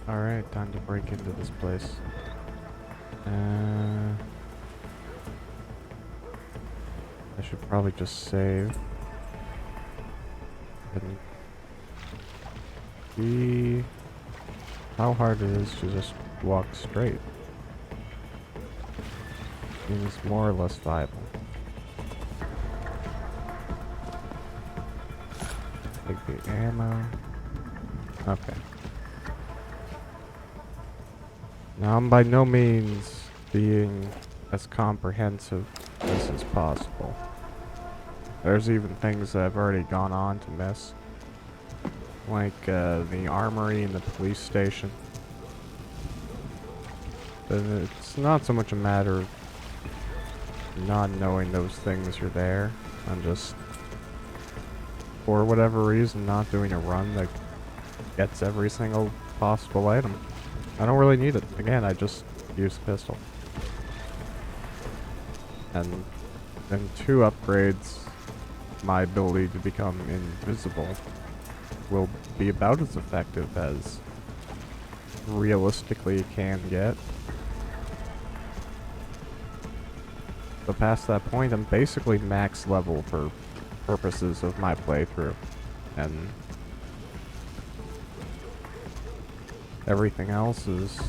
Alright, time to break into this place. I should probably just save. And see how hard it is to just walk straight. Seems more or less viable. Take the ammo. Okay. Now I'm by no means being as comprehensive as is possible. There's even things that I've already gone on to miss. Like the armory and the police station. But it's not so much a matter of not knowing those things are there. I'm just, for whatever reason, not doing a run that gets every single possible item. I don't really need it. Again, I just use the pistol. And then 2 upgrades, my ability to become invisible will be about as effective as realistically it can get. But past that point, I'm basically max level for purposes of my playthrough. And everything else is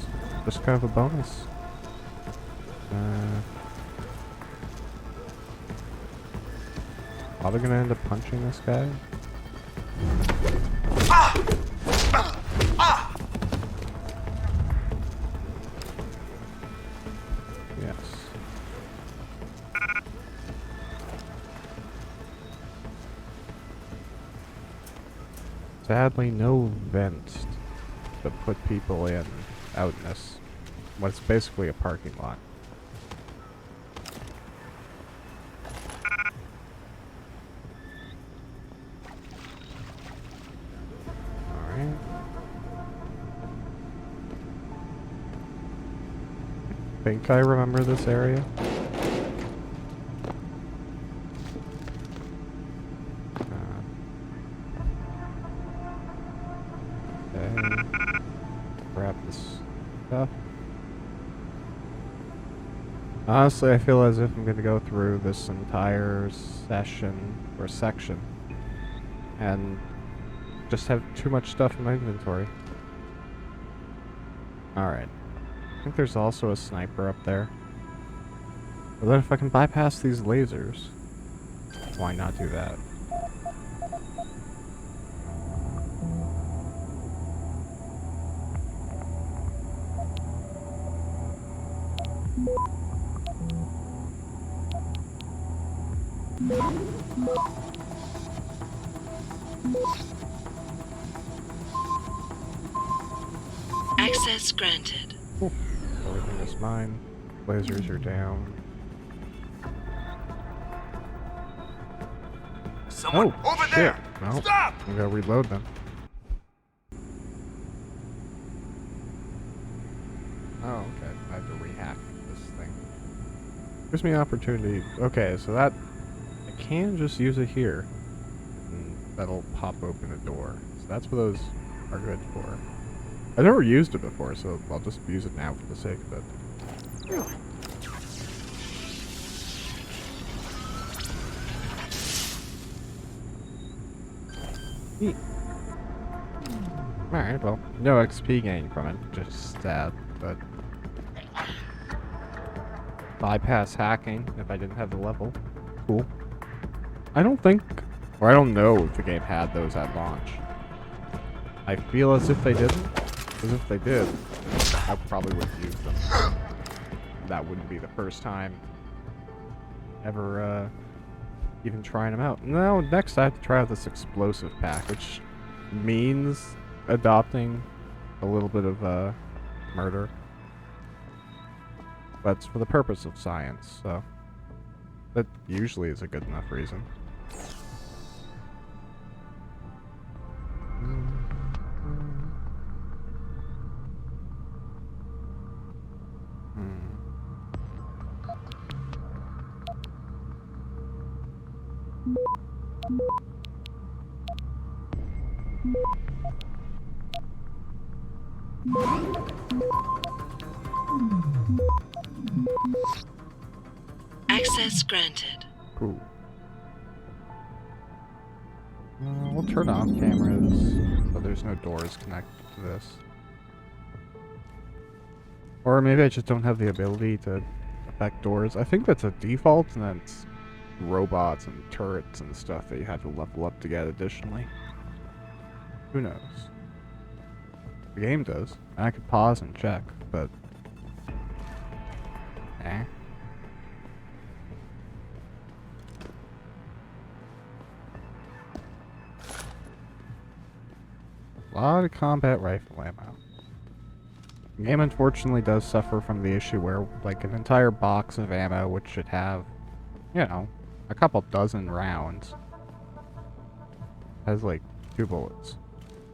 just kind of a bonus. Probably gonna end up punching this guy. Yes. Sadly, no vents to put people in out in this, what's basically a parking lot. Alright. I think I remember this area. Grab this stuff. Honestly, I feel as if I'm gonna go through this entire session or section and just have too much stuff in my inventory. Alright. I think there's also a sniper up there. But then if I can bypass these lasers, why not do that? Access granted. Ooh, everything is mine. Lasers are down. Someone over shit. there! Well, Stop! I'm gonna reload them. Oh, okay. I have to rehack this thing. Gives me an opportunity. Okay, so that I can just use it here, and that'll pop open a door. So that's what those are good for. I've never used it before, so I'll just use it now for the sake of it. Neat. Alright, well, no XP gain from it, just stab, but bypass hacking if I didn't have the level. Cool. I don't think, or I don't know if the game had those at launch. I feel as if they didn't, because if they did, I probably wouldn't use them. That wouldn't be the first time ever, even trying them out. No, next I have to try out this explosive pack, which means adopting a little bit of murder, but it's for the purpose of science, so that usually is a good enough reason. Access granted. Cool. We'll turn off cameras, so there's no doors connected to this. Or maybe I just don't have the ability to affect doors. I think that's a default, and then it's robots and turrets and stuff that you have to level up to get additionally. Who knows? The game does. I could pause and check, but... eh. A lot of combat rifle ammo. The game unfortunately does suffer from the issue where, like, an entire box of ammo, which should have, you know, a couple dozen rounds, has, like, 2 bullets.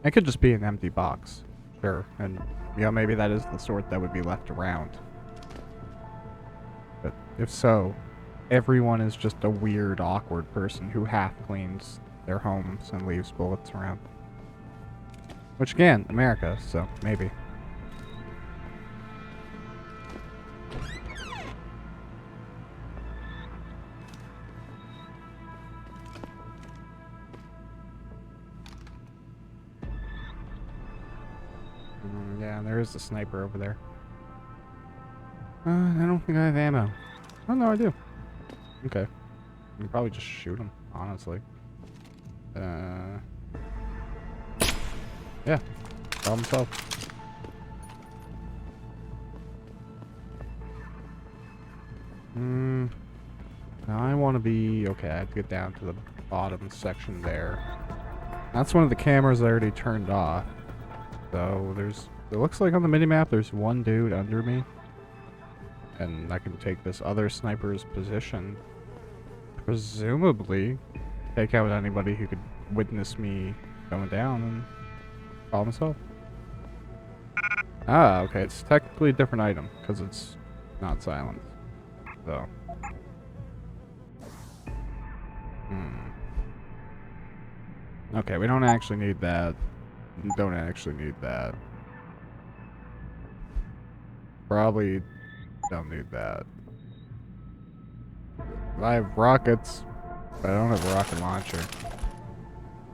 It could just be an empty box, sure, and, you know, maybe that is the sort that would be left around. But if so, everyone is just a weird, awkward person who half cleans their homes and leaves bullets around. Which, again, America, so maybe. Yeah, there is a sniper over there. I don't think I have ammo. Oh, no, I do. Okay. I can probably just shoot him, honestly. Yeah. Problem solved. Now I want to be... okay, I have to get down to the bottom section there. That's one of the cameras I already turned off. So there's... it looks like on the minimap there's one dude under me. And I can take this other sniper's position. Presumably take out anybody who could witness me going down and problem solved. Ah, okay, it's technically a different item because it's not silent. So. Okay, we don't actually need that. Don't actually need that. Probably don't need that. I have rockets, but I don't have a rocket launcher.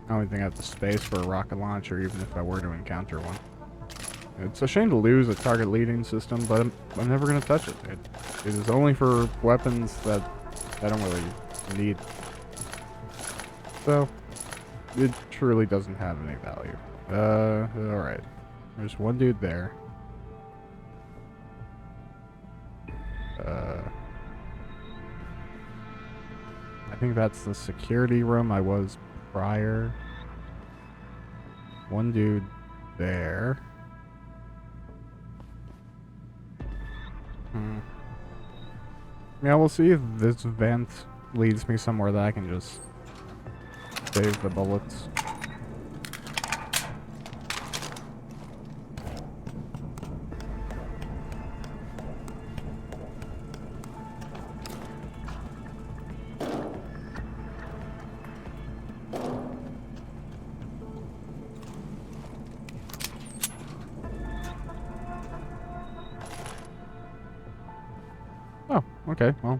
I don't think I have the space for a rocket launcher, even if I were to encounter one. It's a shame to lose a target leading system, but I'm never going to touch it. It is only for weapons that I don't really need. So, it truly doesn't have any value. Alright. There's one dude there. I think that's the security room I was prior. One dude there. Yeah, we'll see if this vent leads me somewhere that I can just save the bullets. Oh, okay, well,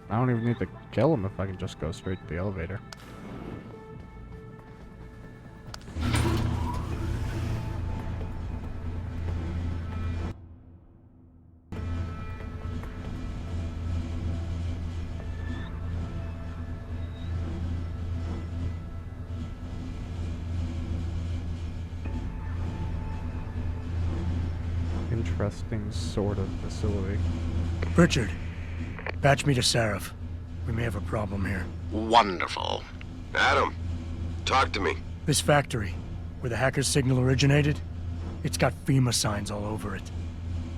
I don't even need to kill him if I can just go straight to the elevator. Interesting sort of facility. Richard, patch me to Seraph. We may have a problem here. Wonderful. Adam, talk to me. This factory, where the hacker's signal originated, it's got FEMA signs all over it.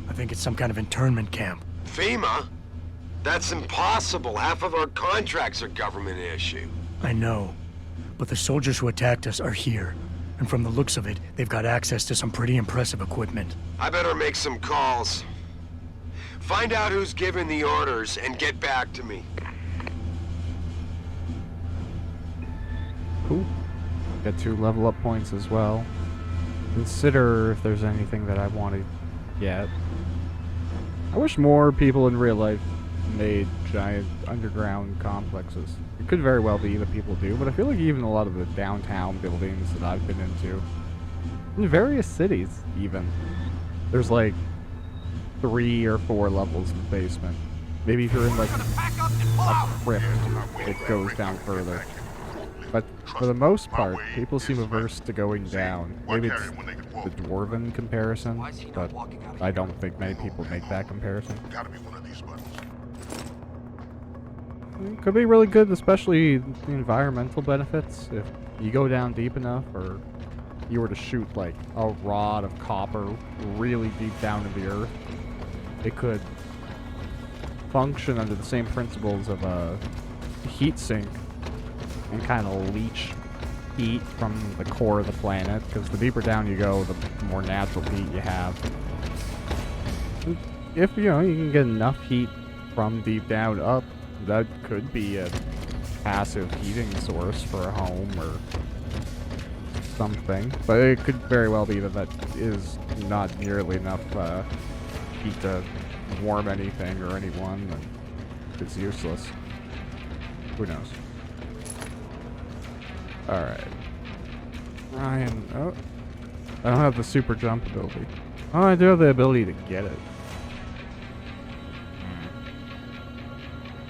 I think it's some kind of internment camp. FEMA? That's impossible. Half of our contracts are government issue. I know, but the soldiers who attacked us are here. And from the looks of it, they've got access to some pretty impressive equipment. I better make some calls. Find out who's giving the orders and get back to me. Cool. Get 2 level up points as well. consider if there's anything that I want to get. I wish more people in real life made giant underground complexes. It could very well be that people do, but I feel like even a lot of the downtown buildings that I've been into, in various cities even, there's like 3 or 4 levels in the basement. Maybe if you're in like a crypt, it goes down further. But for the most part, people seem averse to going down. Maybe it's the dwarven comparison, but I don't think many people make that comparison. It could be really good, especially the environmental benefits. If you go down deep enough, or you were to shoot like a rod of copper really deep down in the earth, it could function under the same principles of a heat sink and kind of leach heat from the core of the planet, because the deeper down you go, the more natural heat you have. If, you know, you can get enough heat from deep down up, that could be a passive heating source for a home or something. But it could very well be that that is not nearly enough heat to warm anything or anyone, and it's useless. Who knows? Alright. Ryan, oh. I don't have the super jump ability. Oh, I do have the ability to get it.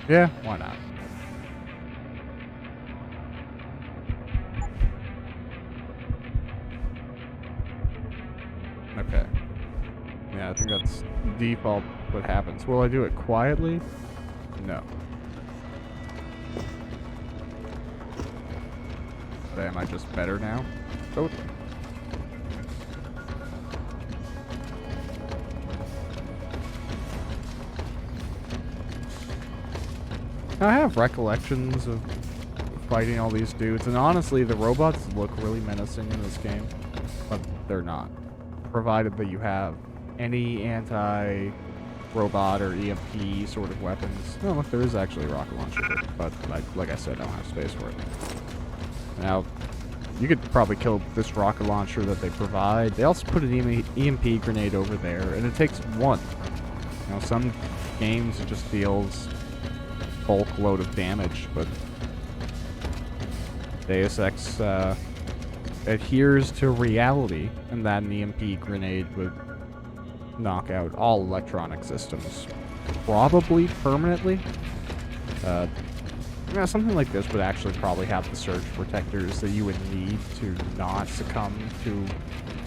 Yeah, why not? Okay. Yeah, I think that's default what happens. Will I do it quietly? No. But am I just better now? Oh. I have recollections of fighting all these dudes, and honestly, the robots look really menacing in this game, but they're not. Provided that you have any anti-robot or EMP sort of weapons. Oh, look, there is actually a rocket launcher, but like I said, I don't have space for it. Now, you could probably kill this rocket launcher that they provide. They also put an EMP grenade over there, and it takes one. You know, some games it just deals bulk load of damage, but Deus Ex adheres to reality, and that an EMP grenade would knock out all electronic systems, probably permanently. Yeah, something like this would actually probably have the surge protectors that you would need to not succumb to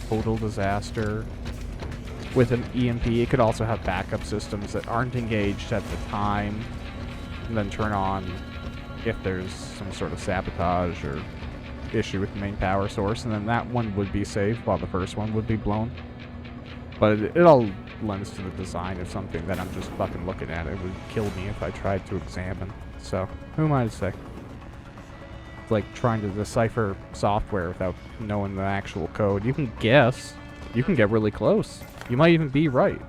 total disaster. With an EMP, it could also have backup systems that aren't engaged at the time, and then turn on if there's some sort of sabotage or issue with the main power source, and then that one would be saved while the first one would be blown. But it all lends to the design of something that I'm just fucking looking at. It would kill me if I tried to examine. So, who am I to say? It's like trying to decipher software without knowing the actual code. You can guess. You can get really close. You might even be right.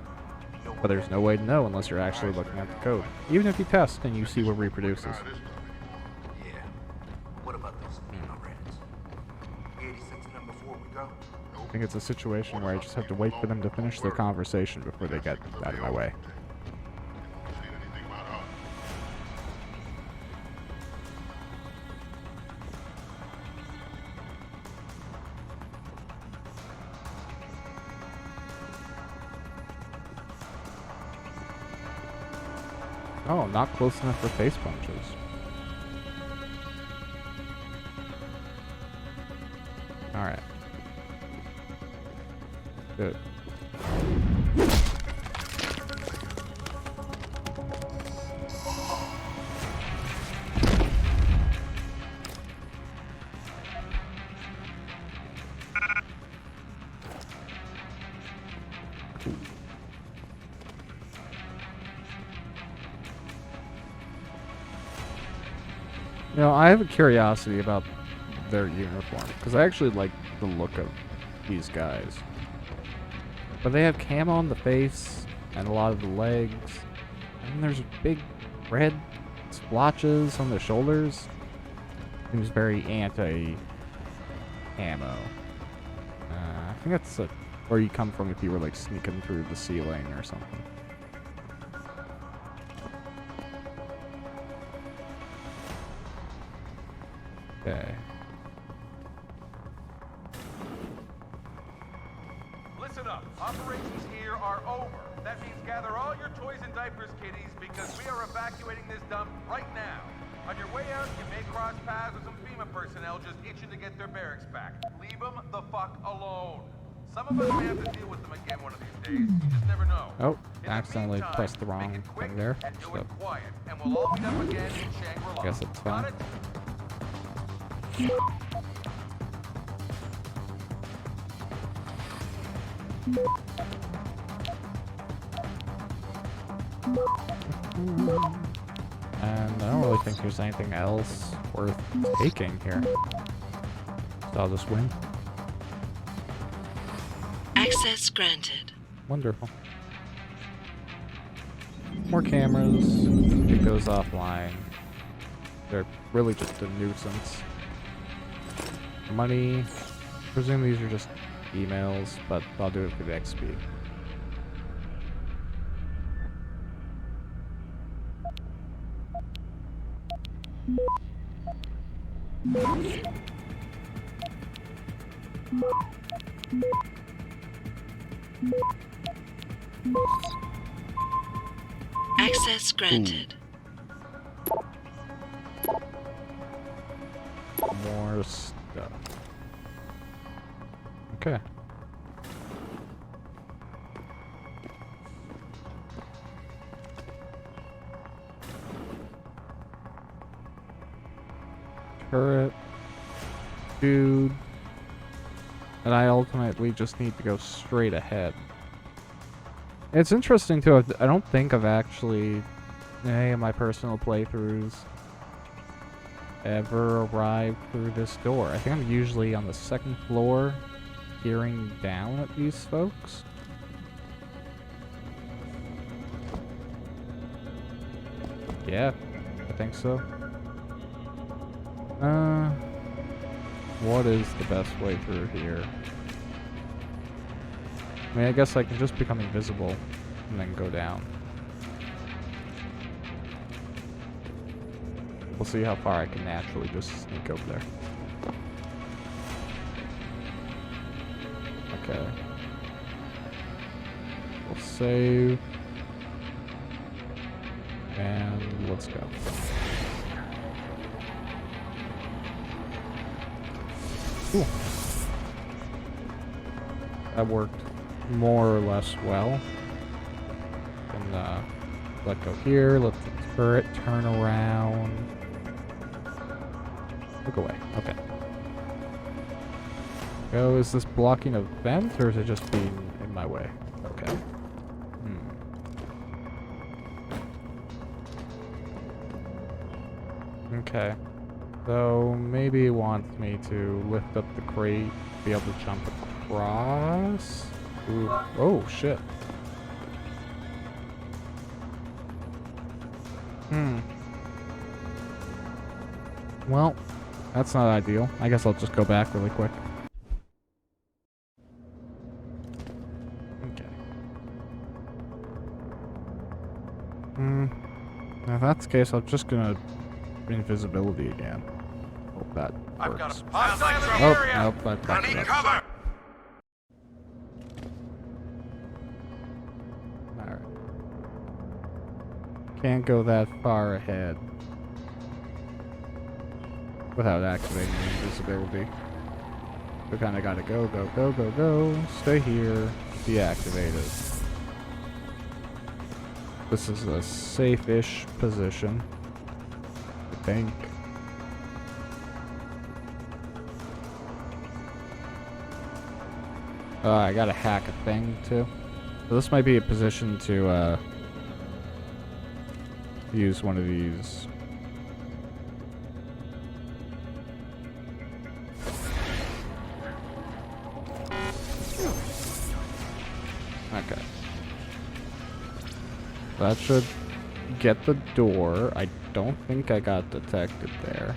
But there's no way to know unless you're actually looking at the code. Even if you test and you see what reproduces. Yeah. What about those rats? 86 of them before we go? I think it's a situation where I just have to wait for them to finish their conversation before they get out of my way. Oh, not close enough for face punches. Alright. Good. You know, I have a curiosity about their uniform, because I actually like the look of these guys. But they have camo on the face, and a lot of the legs, and there's big red splotches on their shoulders. Seems very anti-camo. think that's where you come from if you were like sneaking through the ceiling or something. Okay. Listen up. Operations here are over. That means gather all your toys and diapers, kiddies, because we are evacuating this dump right now. On your way out, you may cross paths with some FEMA personnel just itching to get their barracks back. Leave them the fuck alone. Some of us may have to deal with them again one of these days. You just never know. Oh, In the accidentally meantime, pressed the wrong make it quick thing there. and do So it quiet, and we'll all meet up again in Shangri-La. guess it's Got fine. it? And I don't really think there's anything else worth taking here. So I'll just win. Access granted. Wonderful. More cameras. Take those offline. They're really just a nuisance. Money. Presume these are just emails, but I'll do it for the XP. Access granted. More stuff. Okay. Turret. Dude. And I ultimately just need to go straight ahead. It's interesting too, I don't think I've actually, in any of my personal playthroughs, ever arrived through this door. I think I'm usually on the second floor, peering down at these folks. Yeah, I think so. What is the best way through here? I mean, I guess I can just become invisible and then go down. We'll see how far I can naturally just sneak over there. Okay. We'll save. And let's go. Cool. That worked more or less well. And let go here, let the turret turn around. Look away. Okay. Oh, is this blocking a vent or is it just being in my way? Okay. Okay. So maybe it wants me to lift up the crate, be able to jump across. Ooh. Oh shit. Well, that's not ideal. I guess I'll just go back really quick. Okay. Now if that's the case, I'm just gonna invisibility again. Hope that I've got works. a hostile in the Oh, area. nope, I I fucked need it up. cover! Alright. Can't go that far ahead without activating the invisibility. We kinda gotta go, go, go, go, go. Stay here. Deactivated. This is a safe-ish position, I think. I gotta hack a thing too. So this might be a position to use one of these. Okay. That should get the door. I don't think I got detected there.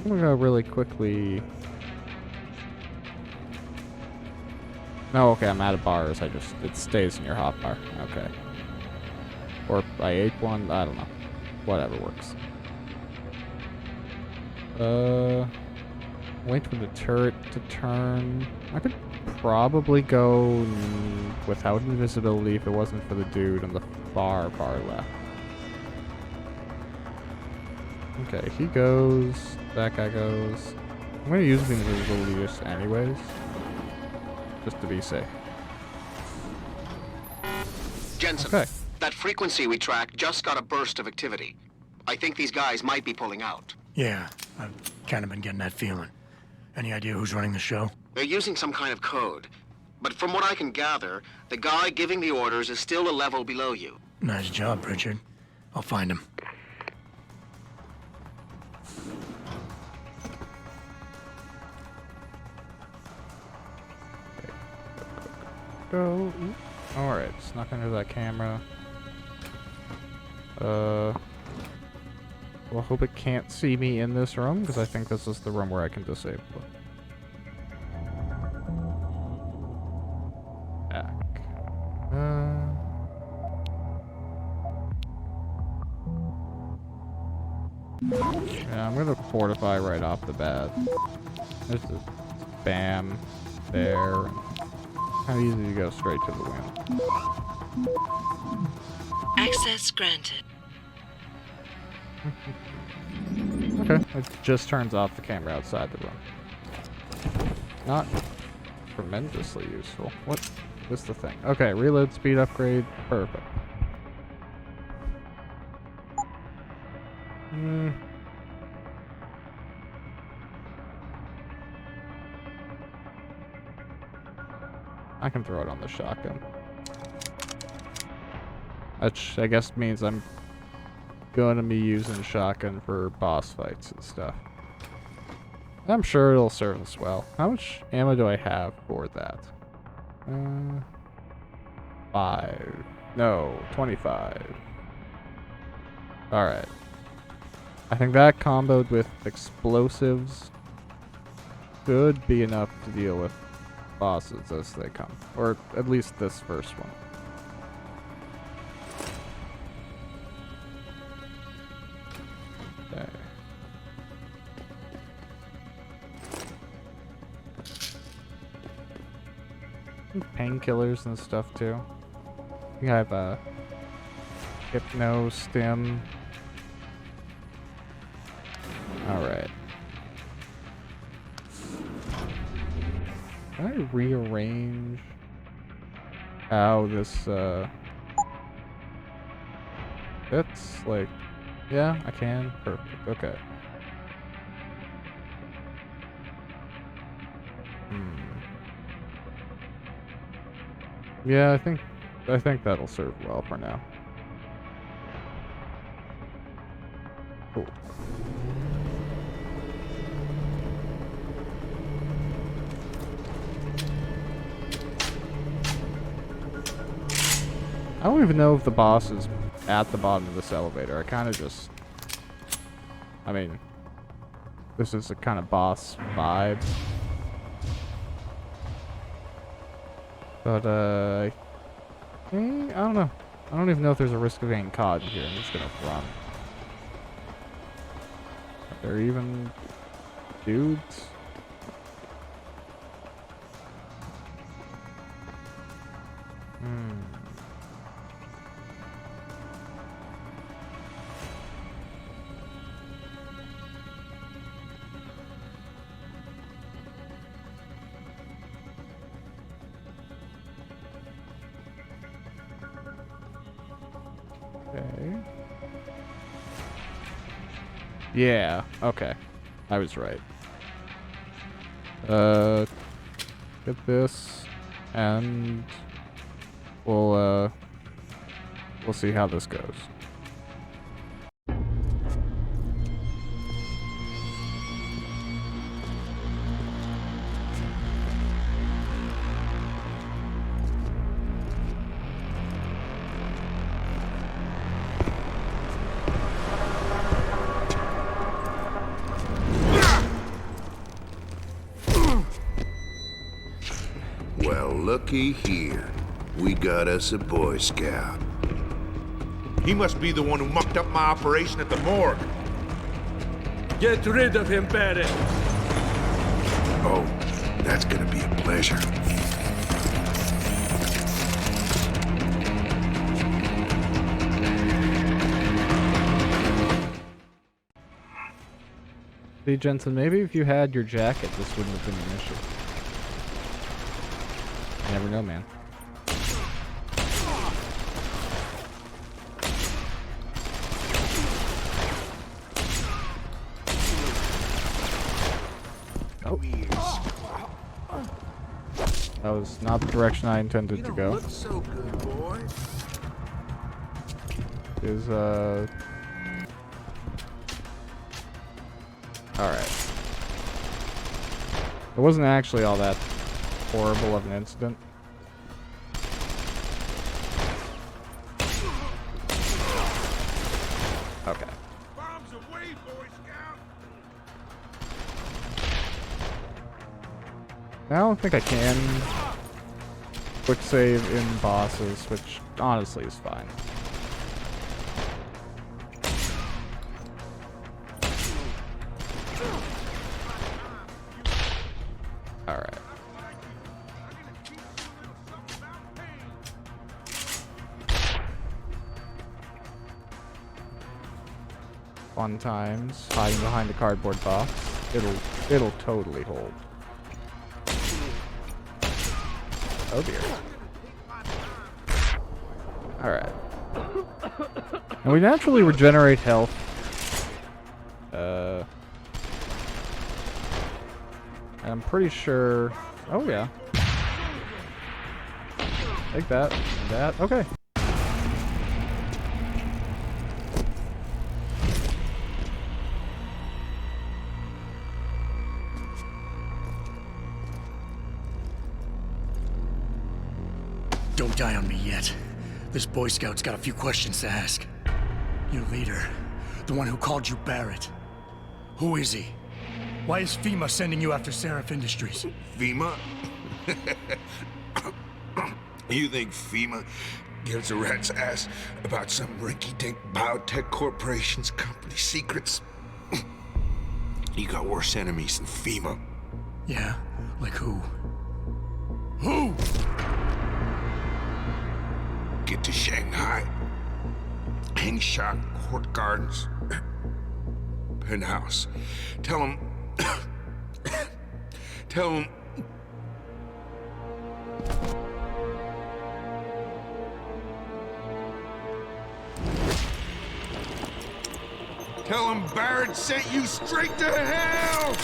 I'm gonna really quickly No, okay, I'm out of bars. It stays in your hotbar. Okay. Or I ate one. I don't know. Whatever works. Wait for the turret to turn. I could probably go without invisibility if it wasn't for the dude on the far left. Okay, he goes. That guy goes. I'm gonna use the invisibility just anyways. Just to be safe. Jensen, Okay. that frequency we tracked just got a burst of activity. I think these guys might be pulling out. Yeah, I've kind of been getting that feeling. Any idea who's running the show? They're using some kind of code. But from what I can gather, the guy giving the orders is still a level below you. Nice job, Richard. I'll find him. Go. Alright, snuck under that camera. Well, I hope it can't see me in this room, because I think this is the room where I can disable it. Back. Yeah, I'm gonna fortify right off the bat. There's a bam there. How easy to go straight to the wind. Access granted. Okay, it just turns off the camera outside the room. Not tremendously useful. What is the thing? Okay, reload speed upgrade. Perfect. I can throw it on the shotgun. Which I guess means I'm gonna be using shotgun for boss fights and stuff. I'm sure it'll serve us well. How much ammo do I have for that? 5. No, 25. Alright. I think that comboed with explosives should be enough to deal with bosses as they come. Or at least this first one. Okay. Painkillers and stuff too. I think I have a hypno stim. Alright. Can I rearrange how this fits? Like, yeah, I can. Perfect. Okay. Yeah, I think that'll serve well for now. Cool. I don't even know if the boss is at the bottom of this elevator. I kind of just... I mean, this is a kind of boss vibe. But, I don't know. I don't even know if there's a risk of getting caught in here. I'm just gonna run. Are there even dudes? Okay. Yeah, okay. I was right. Get this, and we'll see how this goes. Well Well, looky here. We got us a Boy Scout. He must be the one who mucked up my operation at the morgue. Get rid of him, Barrett. Oh, that's gonna be a pleasure. See, Jensen, maybe if you had your jacket, this wouldn't have been an issue. You never know, man. Oh. That was not the direction I intended to go. Look so good, boy. Alright. It wasn't actually all that horrible of an incident. Okay. Bombs away, Boy Scout! I don't think I can quick save in bosses, which honestly is fine. Alright. Fun times, hiding behind a cardboard box. It'll totally hold. Oh dear. Alright. And we naturally regenerate health. I'm pretty sure... Oh yeah. Take that. And that. Okay. Don't die on me yet. This Boy Scout's got a few questions to ask. Your leader, the one who called you Barrett. Who is he? Why is FEMA sending you after Seraph Industries? FEMA? You think FEMA gives a rat's ass about some rinky-dink biotech corporation's company secrets? You got worse enemies than FEMA. Yeah? Like who? Who? Get to Shanghai. Hang shot, Court Gardens. Penthouse. Tell him... Tell him... Tell him Barrett sent you straight to hell!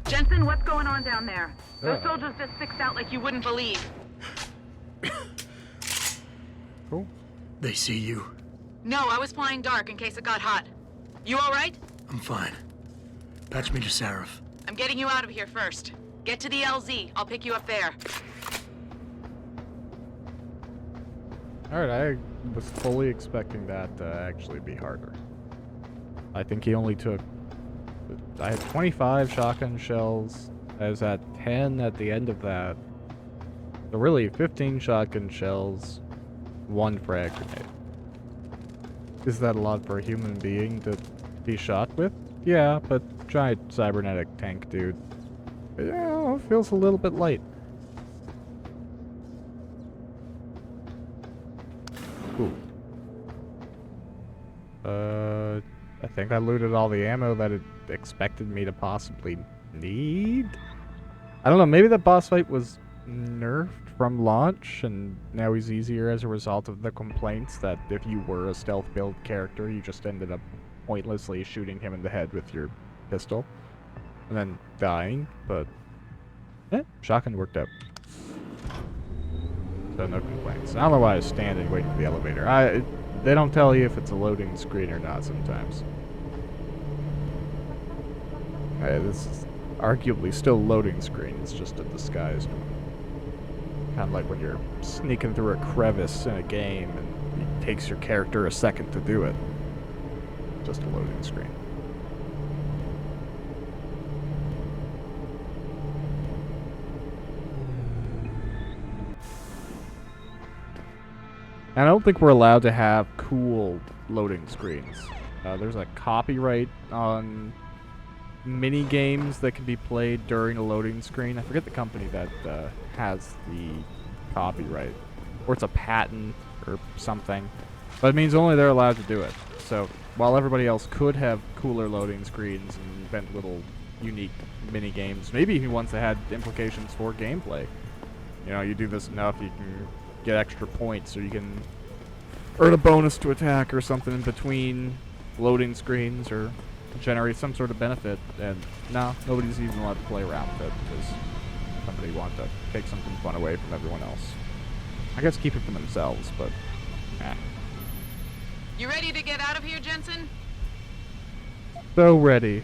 Jensen, what's going on down there? Those soldiers just sixed out like you wouldn't believe. Cool. They see you. No, I was flying dark in case it got hot. You all right? I'm fine. Patch me to Seraph. I'm getting you out of here first. Get to the LZ. I'll pick you up there. Alright, I was fully expecting that to actually be harder. I think he only took... I had 25 shotgun shells. I was at 10 at the end of that. So really, 15 shotgun shells, 1 frag grenade. Is that a lot for a human being to be shot with? Yeah, but giant cybernetic tank dude. Yeah, feels a little bit light. Ooh. I think I looted all the ammo that it expected me to possibly need? I don't know, maybe the boss fight was nerfed from launch, and now he's easier as a result of the complaints that if you were a stealth build character, you just ended up pointlessly shooting him in the head with your pistol, and then dying, but shotgun worked out. So no complaints. I don't know why I was standing waiting for the elevator. They don't tell you if it's a loading screen or not sometimes. This is arguably still loading screen, it's just a disguised one. Kind of like when you're sneaking through a crevice in a game and it takes your character a second to do it. Just a loading screen. And I don't think we're allowed to have cool loading screens. There's a copyright on mini games that can be played during a loading screen. I forget the company that has the copyright, or it's a patent or something. But it means only they're allowed to do it. So while everybody else could have cooler loading screens and invent little unique mini games, maybe even ones that had implications for gameplay. You know, you do this enough, you can get extra points, or you can earn a bonus to attack or something in between loading screens, or generate some sort of benefit. And no, nobody's even allowed to play around with it because somebody wanted to take something fun away from everyone else. I guess keep it for themselves, but You ready to get out of here, Jensen? So ready.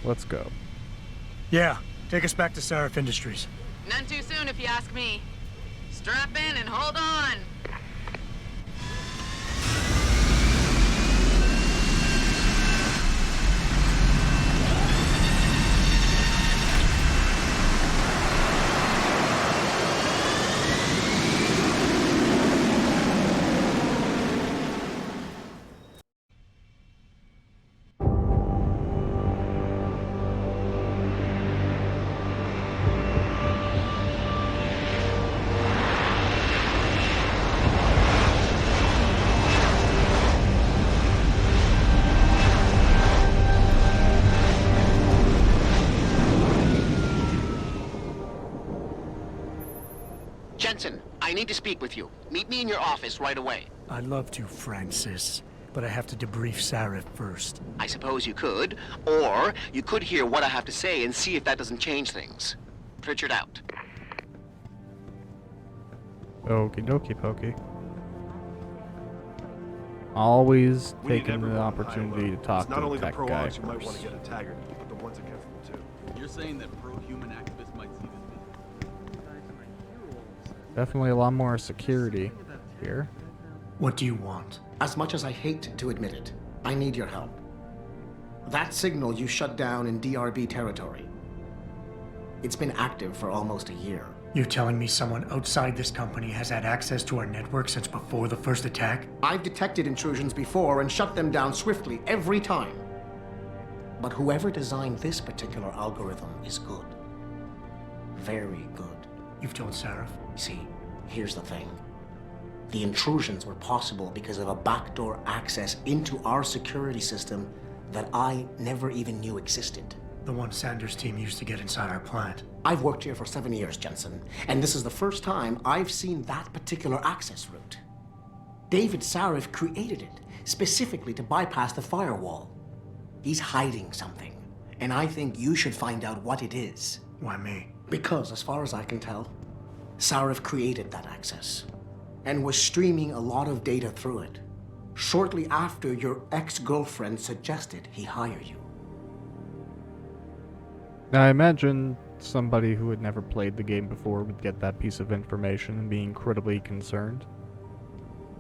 Let's go. Yeah, take us back to Sarif Industries. None too soon, if you ask me. Strap in and hold on. Jensen, I need to speak with you. Meet me in your office right away. I'd love to, Francis, but I have to debrief Sarif first. I suppose you could, or you could hear what I have to say and see if that doesn't change things. Pritchard out. Okie dokie pokey. Always taking the opportunity to talk to the tech guy first. might want to get a Taggart, but the ones against them too. You're saying that pro-human activists might see this video? Definitely a lot more security here. What do you want? As much as I hate to admit it, I need your help. That signal you shut down in DRB territory. It's been active for almost a year. You're telling me someone outside this company has had access to our network since before the first attack? I've detected intrusions before and shut them down swiftly every time. But whoever designed this particular algorithm is good. Very good. You've told Sarif? See, here's the thing. The intrusions were possible because of a backdoor access into our security system that I never even knew existed. The one Sanders' team used to get inside our plant. I've worked here for 7 years, Jensen, and this is the first time I've seen that particular access route. David Sarif created it specifically to bypass the firewall. He's hiding something, and I think you should find out what it is. Why me? Because, as far as I can tell, Sarif created that access and was streaming a lot of data through it shortly after your ex-girlfriend suggested he hire you. Now, I imagine somebody who had never played the game before would get that piece of information and be incredibly concerned.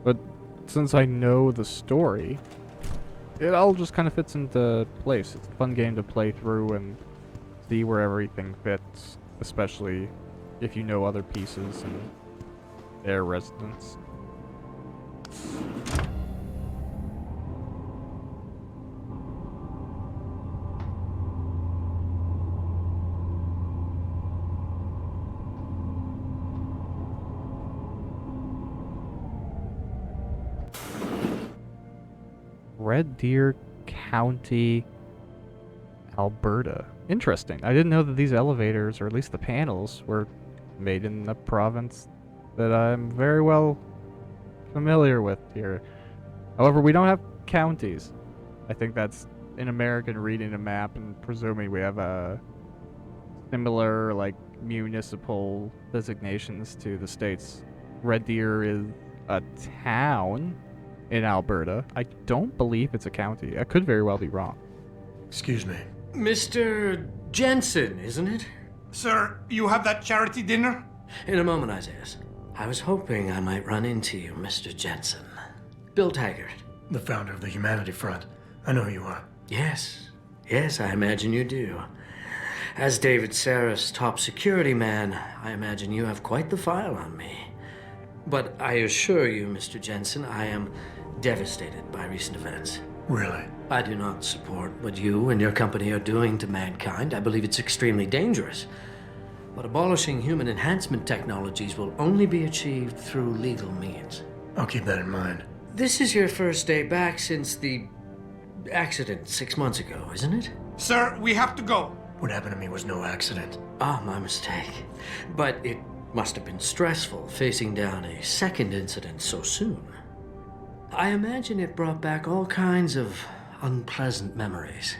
But since I know the story, it all just kind of fits into place. It's a fun game to play through and see where everything fits, especially if you know other pieces and their residents. Red Deer County, Alberta. Interesting. I didn't know that these elevators, or at least the panels, were made in the province that I'm very well familiar with here. However, we don't have counties. I think that's an American reading a map and presuming we have a similar, like, municipal designations to the states. Red Deer is a town in Alberta. I don't believe it's a county. I could very well be wrong. Excuse me. Mr. Jensen, isn't it? Sir, you have that charity dinner? In a moment, Isaiah. I was hoping I might run into you, Mr. Jensen. Bill Taggart. The founder of the Humanity Front. I know who you are. Yes. Yes, I imagine you do. As David Sarif's top security man, I imagine you have quite the file on me. But I assure you, Mr. Jensen, I am devastated by recent events. Really? I do not support what you and your company are doing to mankind. I believe it's extremely dangerous. But abolishing human enhancement technologies will only be achieved through legal means. I'll keep that in mind. This is your first day back since the accident 6 months ago, isn't it? Sir, we have to go. What happened to me was no accident. Ah, my mistake. But it must have been stressful facing down a second incident so soon. I imagine it brought back all kinds of unpleasant memories.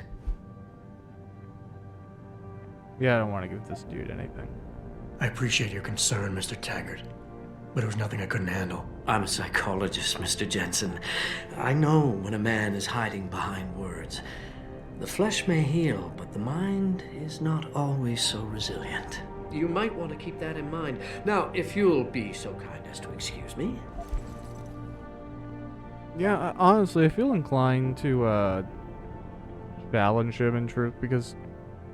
Yeah, I don't want to give this dude anything. I appreciate your concern, Mr. Taggart, but it was nothing I couldn't handle. I'm a psychologist, Mr. Jensen. I know when a man is hiding behind words. The flesh may heal, but the mind is not always so resilient. You might want to keep that in mind. Now, if you'll be so kind as to excuse me. Yeah, honestly, I feel inclined to challenge him in truth, because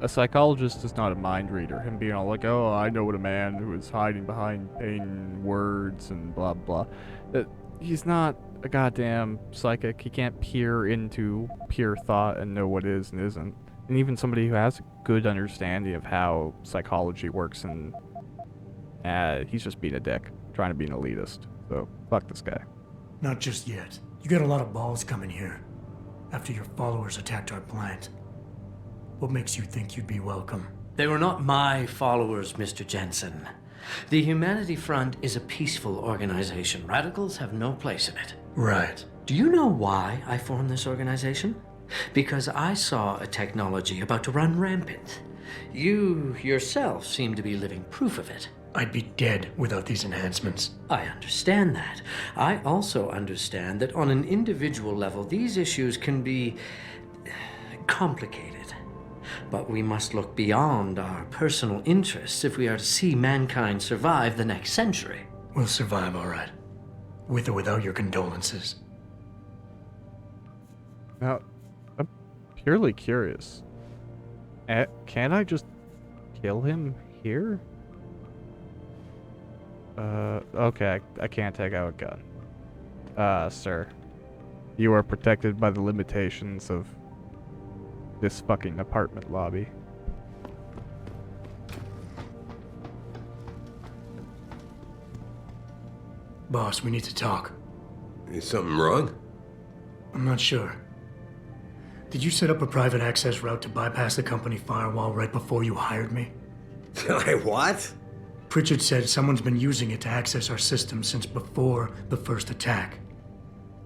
a psychologist is not a mind reader. Him being all like, oh, I know what a man who is hiding behind pain words and blah blah. That he's not a goddamn psychic. He can't peer into pure thought and know what is and isn't. And even somebody who has a good understanding of how psychology works, and he's just being a dick, trying to be an elitist. So fuck this guy. Not just yet. You got a lot of balls coming here after your followers attacked our plant. What makes you think you'd be welcome? They were not my followers, Mr. Jensen. The Humanity Front is a peaceful organization. Radicals have no place in it. Right. Do you know why I formed this organization? Because I saw a technology about to run rampant. You yourself seem to be living proof of it. I'd be dead without these enhancements. I understand that. I also understand that on an individual level, these issues can be complicated. But we must look beyond our personal interests if we are to see mankind survive the next century. We'll survive, all right. With or without your condolences. Now, I'm purely curious. Can't I just kill him here? Okay, I can't take out a gun. Sir. You are protected by the limitations of this fucking apartment lobby. Boss, we need to talk. Is something wrong? I'm not sure. Did you set up a private access route to bypass the company firewall right before you hired me? What? Pritchard said someone's been using it to access our system since before the first attack.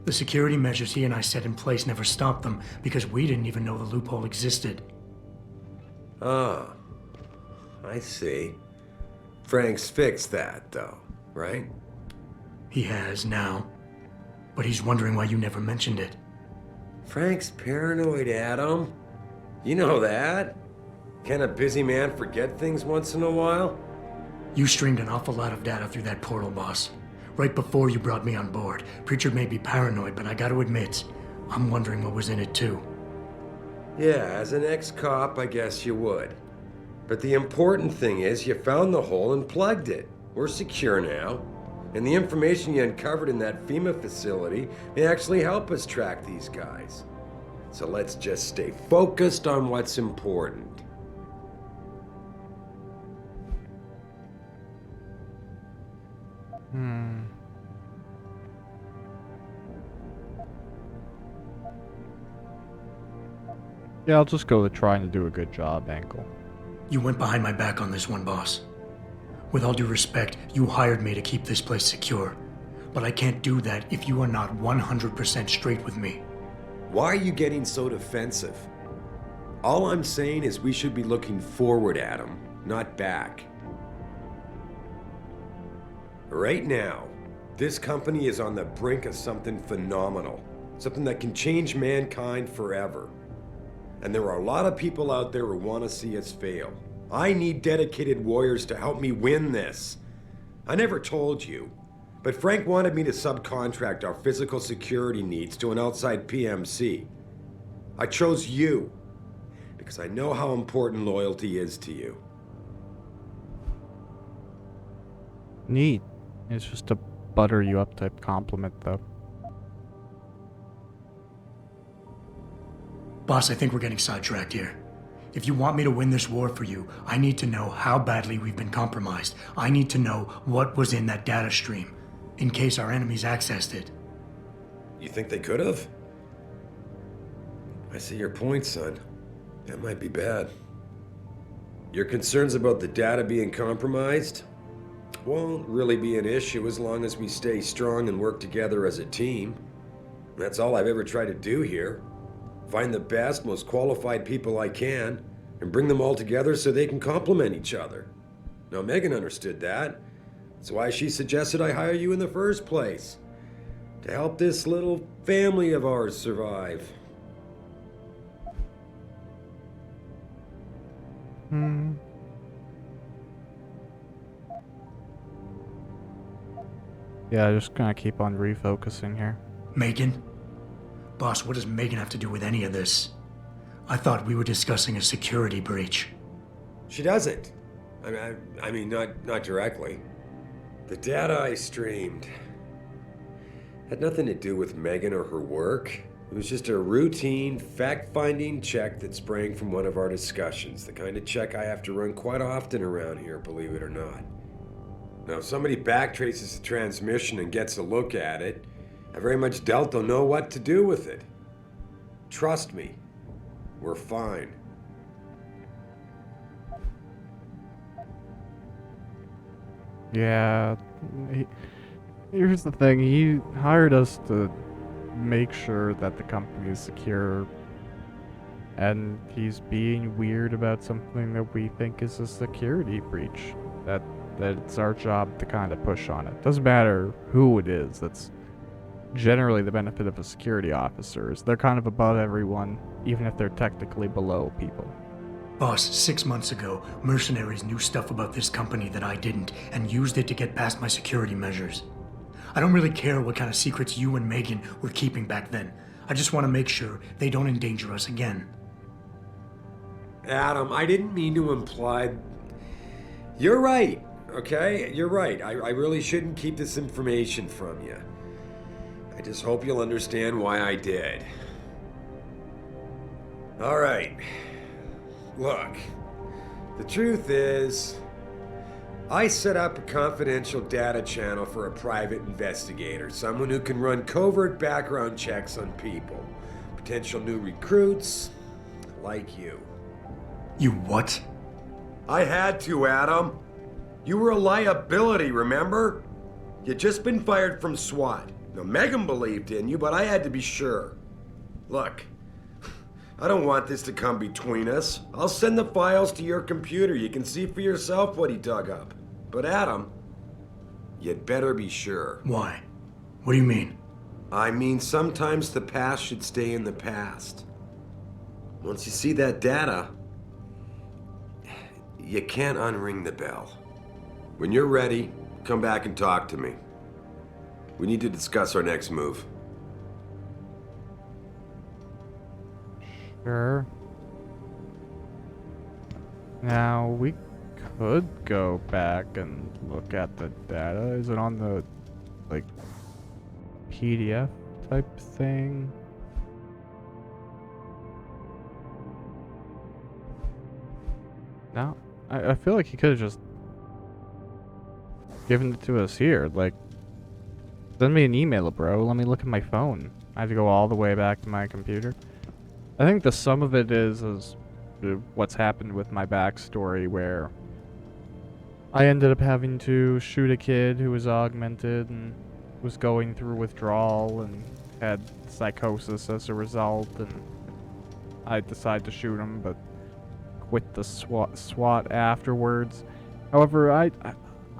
The security measures he and I set in place never stopped them because we didn't even know the loophole existed. Oh, I see. Frank's fixed that, though, right? He has now, but he's wondering why you never mentioned it. Frank's paranoid, Adam. You know that. Can a busy man forget things once in a while? You streamed an awful lot of data through that portal, boss. Right before you brought me on board. Pritchard may be paranoid, but I gotta admit, I'm wondering what was in it too. Yeah, as an ex-cop, I guess you would. But the important thing is you found the hole and plugged it. We're secure now. And the information you uncovered in that FEMA facility may actually help us track these guys. So let's just stay focused on what's important. Yeah, I'll just go with trying to do a good job angle. You went behind my back on this one, boss. With all due respect, you hired me to keep this place secure. But I can't do that if you are not 100% straight with me. Why are you getting so defensive? All I'm saying is we should be looking forward, Adam, not back. Right now, this company is on the brink of something phenomenal. Something that can change mankind forever. And there are a lot of people out there who want to see us fail. I need dedicated warriors to help me win this. I never told you, but Frank wanted me to subcontract our physical security needs to an outside PMC. I chose you, because I know how important loyalty is to you. Neat. It's just a butter you up type compliment, though. Boss, I think we're getting sidetracked here. If you want me to win this war for you, I need to know how badly we've been compromised. I need to know what was in that data stream, in case our enemies accessed it. You think they could have? I see your point, son. That might be bad. Your concerns about the data being compromised won't really be an issue as long as we stay strong and work together as a team. That's all I've ever tried to do here. Find the best, most qualified people I can, and bring them all together so they can complement each other. Now, Megan understood that. That's why she suggested I hire you in the first place. To help this little family of ours survive. Yeah, just gonna keep on refocusing here. Megan? Boss, what does Megan have to do with any of this? I thought we were discussing a security breach. She doesn't. I mean, not directly. The data I streamed had nothing to do with Megan or her work. It was just a routine, fact-finding check that sprang from one of our discussions. The kind of check I have to run quite often around here, believe it or not. Now, if somebody backtraces the transmission and gets a look at it, I very much doubt they'll know what to do with it. Trust me, we're fine. Yeah, here's the thing. He hired us to make sure that the company is secure, and he's being weird about something that we think is a security breach. That it's our job to kind of push on it. Doesn't matter who it is. That's generally the benefit of a security officer, is they're kind of above everyone, even if they're technically below people. Boss, 6 months ago, mercenaries knew stuff about this company that I didn't, and used it to get past my security measures. I don't really care what kind of secrets you and Megan were keeping back then. I just want to make sure they don't endanger us again. Adam, I didn't mean to imply... You're right, okay? You're right. I really shouldn't keep this information from you. I just hope you'll understand why I did. All right. Look, the truth is, I set up a confidential data channel for a private investigator, someone who can run covert background checks on people, potential new recruits, like you. You what? I had to, Adam. You were a liability, remember? You'd just been fired from SWAT. Now, Megan believed in you, but I had to be sure. Look, I don't want this to come between us. I'll send the files to your computer. You can see for yourself what he dug up. But Adam, you'd better be sure. Why? What do you mean? I mean, sometimes the past should stay in the past. Once you see that data, you can't unring the bell. When you're ready, come back and talk to me. We need to discuss our next move. Sure. Now, we could go back and look at the data. Is it on the, like, PDF type thing? No? I feel like he could have just given it to us here. Like, send me an email, bro. Let me look at my phone. I have to go all the way back to my computer. I think the sum of it is what's happened with my backstory, where I ended up having to shoot a kid who was augmented and was going through withdrawal and had psychosis as a result, and I decided to shoot him, but quit the SWAT afterwards. However, I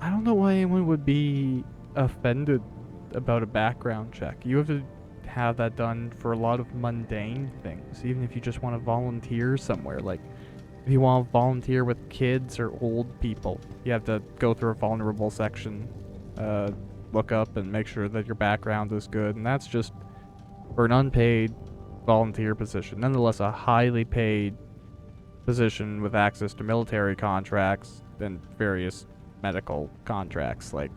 don't know why anyone would be offended about a background check. You have to have that done for a lot of mundane things, even if you just want to volunteer somewhere. Like, if you want to volunteer with kids or old people, you have to go through a vulnerable section, look up and make sure that your background is good, and that's just for an unpaid volunteer position. Nonetheless, a highly paid position with access to military contracts and various medical contracts. Like,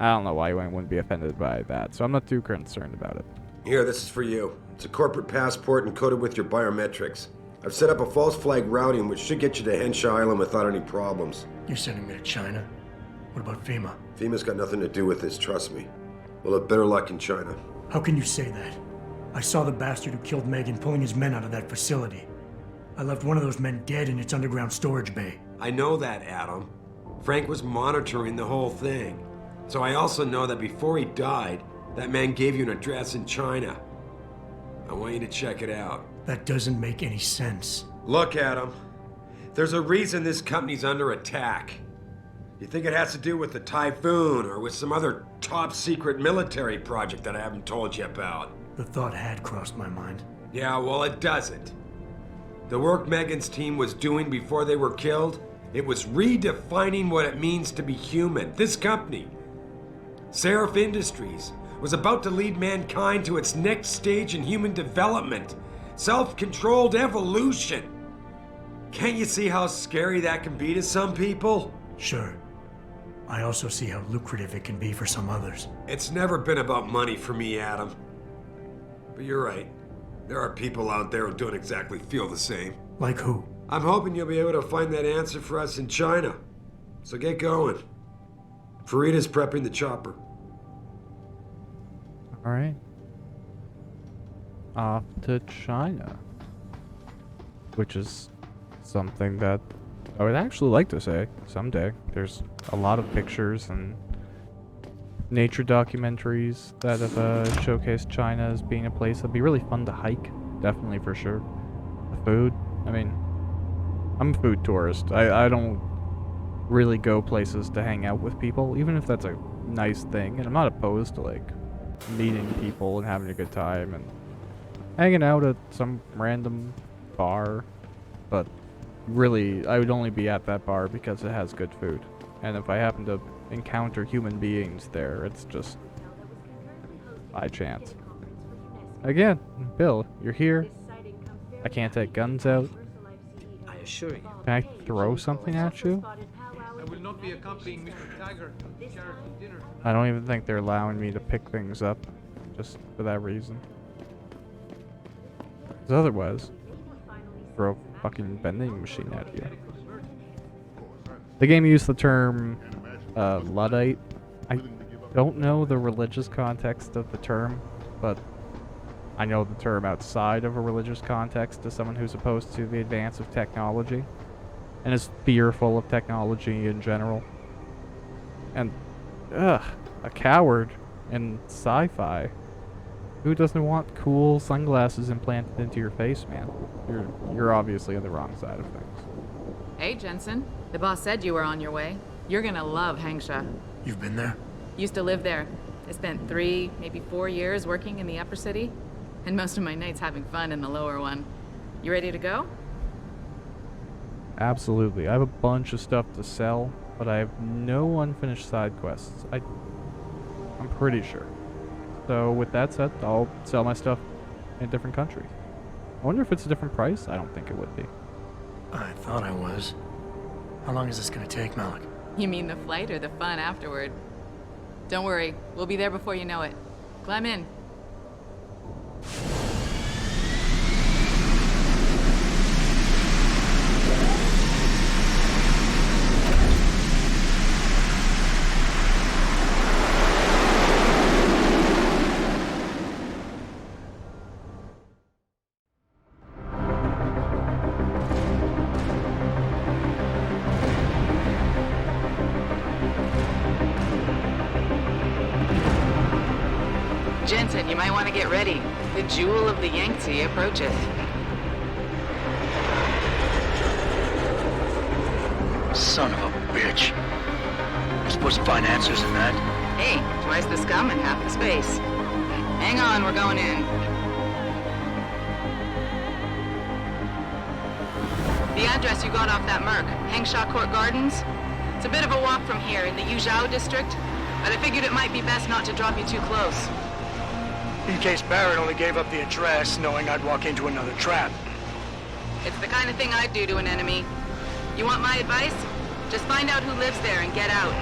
I don't know why anyone wouldn't be offended by that, so I'm not too concerned about it. Here, this is for you. It's a corporate passport encoded with your biometrics. I've set up a false flag routing which should get you to Henshaw Island without any problems. You're sending me to China? What about FEMA? FEMA's got nothing to do with this, trust me. We'll have better luck in China. How can you say that? I saw the bastard who killed Megan pulling his men out of that facility. I left one of those men dead in its underground storage bay. I know that, Adam. Frank was monitoring the whole thing. So I also know that before he died, that man gave you an address in China. I want you to check it out. That doesn't make any sense. Look, Adam. There's a reason this company's under attack. You think it has to do with the Typhoon or with some other top-secret military project that I haven't told you about? The thought had crossed my mind. Yeah, well, it doesn't. The work Megan's team was doing before they were killed, it was redefining what it means to be human. This company, Seraph Industries, was about to lead mankind to its next stage in human development. Self-controlled evolution. Can't you see how scary that can be to some people? Sure. I also see how lucrative it can be for some others. It's never been about money for me, Adam. But you're right. There are people out there who don't exactly feel the same. Like who? I'm hoping you'll be able to find that answer for us in China. So get going. Farida's prepping the chopper. Alright. Off to China. Which is something that I would actually like to say someday. There's a lot of pictures and nature documentaries that have showcased China as being a place that'd be really fun to hike. Definitely, for sure. The food, I mean, I'm a food tourist. I don't really go places to hang out with people, even if that's a nice thing. And I'm not opposed to, like, meeting people and having a good time and hanging out at some random bar. But really, I would only be at that bar because it has good food. And if I happen to encounter human beings there, it's just by chance. Again, Bill, you're here. I can't take guns out. I assure you. Can I throw something at you? I will not be accompanying Mr. Tiger to charity dinner. I don't even think they're allowing me to pick things up just for that reason. Because otherwise, throw a fucking vending machine at you. The game used the term Luddite. I don't know the religious context of the term, but I know the term outside of a religious context to someone who's opposed to the advance of technology and is fearful of technology in general. And, a coward in sci-fi. Who doesn't want cool sunglasses implanted into your face, man? You're obviously on the wrong side of things. Hey, Jensen. The boss said you were on your way. You're gonna love Hangsha. You've been there? Used to live there. I spent 3, maybe 4 years working in the upper city, and most of my nights having fun in the lower one. You ready to go? Absolutely. I have a bunch of stuff to sell, but I have no unfinished side quests. I'm pretty sure. So with that said, I'll sell my stuff in a different country. I wonder if it's a different price? I don't think it would be. I thought I was. How long is this gonna take, Malik? You mean the flight or the fun afterward? Don't worry, we'll be there before you know it. Climb in. Jensen, you might want to get ready. The jewel of the Yangtze approaches. Son of a bitch. We're supposed to find answers in that. Hey, twice the scum and half the space. Hang on, we're going in. The address you got off that Merc, Hangshaw Court Gardens. It's a bit of a walk from here in the Yuzhou district, but I figured it might be best not to drop you too close. In case Barrett only gave up the address knowing I'd walk into another trap. It's the kind of thing I'd do to an enemy. You want my advice? Just find out who lives there and get out.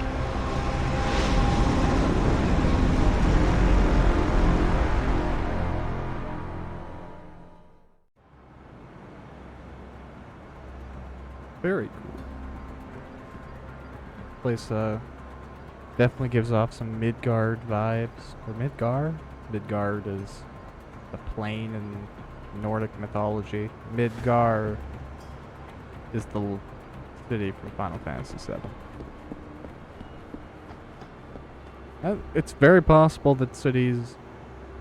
Very cool. Place definitely gives off some Midgard vibes. Or Midgard? Midgard is a plane in Nordic mythology. Midgard is the city from Final Fantasy VII. It's very possible that cities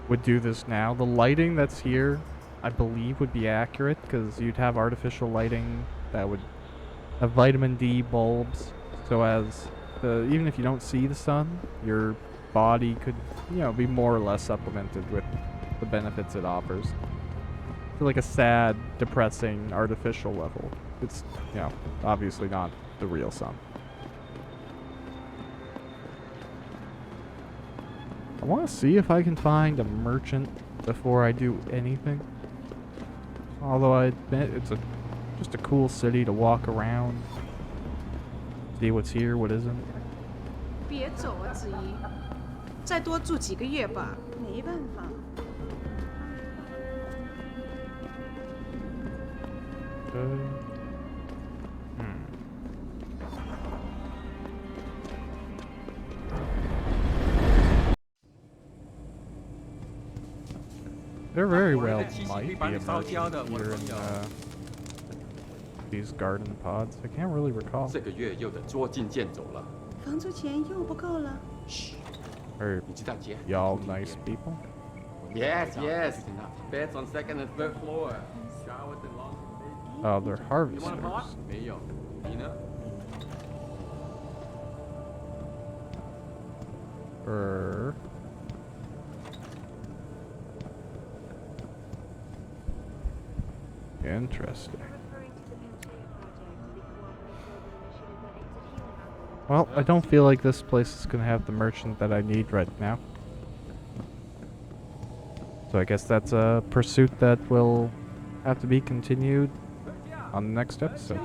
would do this now. The lighting that's here, I believe, would be accurate because you'd have artificial lighting that would have vitamin D bulbs, so as even if you don't see the sun, your body could, be more or less supplemented with the benefits it offers. To like a sad, depressing, artificial level. It's, obviously not the real sun. I want to see if I can find a merchant before I do anything. Although I admit it's just a cool city to walk around, see what's here, what isn't. 别走啊，子怡，再多住几个月吧。没办法。There very well might be a merchant here in these garden pods. I can't really recall. 这个月又得捉襟见肘了。房租钱又不够了。 Are y'all nice people? Yes, yes. Beds on second and third floor. Showers and laundry. Oh, they're harvesters. You want a pot? 没有。你呢？ Interesting. Well, I don't feel like this place is gonna have the merchant that I need right now. So I guess that's a pursuit that will have to be continued on the next episode.